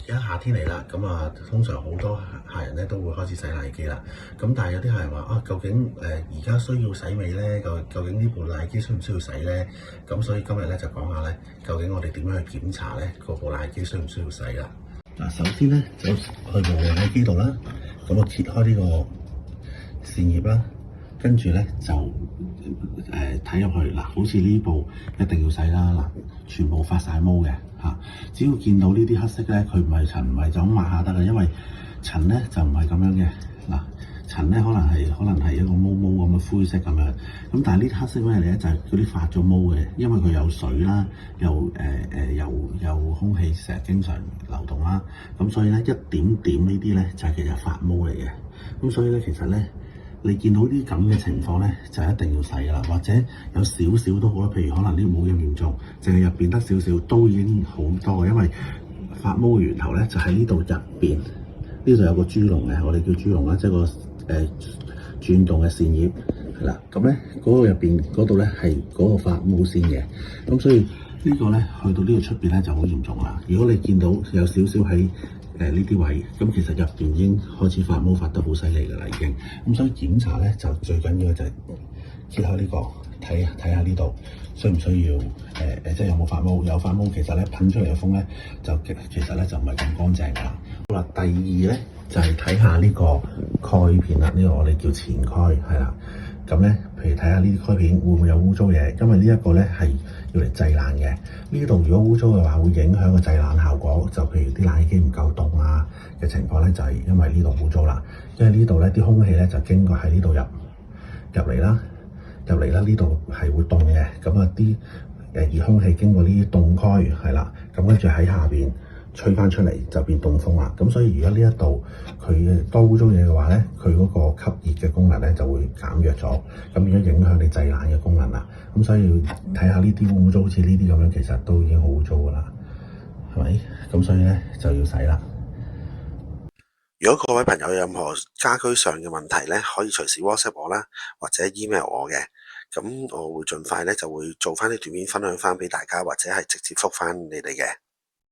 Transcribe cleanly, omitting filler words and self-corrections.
家夏天嚟啦，咁啊通常好多客人咧都會開始洗奶機啦。咁但係有啲客人話啊，究竟而家需要洗未咧？究竟呢部奶機需唔需要洗咧？咁所以今日咧就講下咧，究竟我哋點樣去檢查咧嗰部奶機需唔需要洗啦？嗱，首先咧就去部奶機度啦，咁我揭開呢個扇葉啦，跟住咧就睇入去嗱，好似呢部一定要洗啦嗱，全部發晒毛嘅嚇，只要見到呢啲黑色咧，佢唔係塵，唔係就咁抹下得嘅，因為塵咧就唔係咁樣嘅嗱，塵咧可能係一個毛毛咁嘅灰色咁樣，咁但係呢啲黑色咩嚟咧？就係嗰啲發咗毛嘅，因為佢有水啦，有空氣成日經常流動啦，咁所以咧一點點呢啲咧就係其實發毛嚟嘅，咁所以咧其實咧。你見到啲咁嘅情況咧，就一定要洗㗎啦，或者有少少都好啦。譬如可能呢個冇咁嚴重，淨係入邊得少少，都已經好多嘅。因為發毛嘅源頭咧就喺呢度入邊，呢度有個豬籠嘅，我哋叫豬籠啦，即係個轉動嘅扇葉係啦。咁咧嗰個入邊嗰度咧係嗰個發毛線嘅，咁所以呢個咧去到呢個出邊咧就好嚴重啦。如果你見到有少少喺呢啲位，咁其實入邊已經開始發毛，發得好犀利㗎啦，已經。咁所以檢查咧就最緊要就係揭開呢個，睇下呢度需唔需要即係有冇發毛？有發毛其實咧噴出嚟嘅風咧就其實咧就唔係咁乾淨㗎。好啦，第二咧就係睇下呢個蓋片啦，呢個我哋叫前蓋係啦。咁咧，譬如睇下呢啲蓋片會唔會有污糟嘢？因為呢一個咧係要嚟製冷嘅。呢度如果污糟嘅話，會影響個製冷效果。就譬如啲奶機唔夠凍啊嘅情況咧，就係因為呢度污糟啦。因為呢度咧啲空氣咧就經過喺呢度入嚟啦，呢度係會凍嘅。咁啊啲熱空氣經過呢啲凍區係啦，咁跟住喺下邊吹翻出嚟就變凍風啦。咁所以如果呢一度佢多污糟嘢嘅話咧，佢嗰個吸熱嘅功能咧就會減弱咗，咁變咗影響你製冷嘅功能啦。咁所以睇下呢啲污糟，好似呢啲咁樣，其實都已經好污糟噶啦，係咪？咁所以咧就要洗啦。如果各位朋友有任何家居上嘅問題咧，可以隨時 WhatsApp 我啦，或者 email 我嘅，咁我會盡快咧就會做翻啲短片分享翻俾大家，或者係直接覆翻你哋嘅。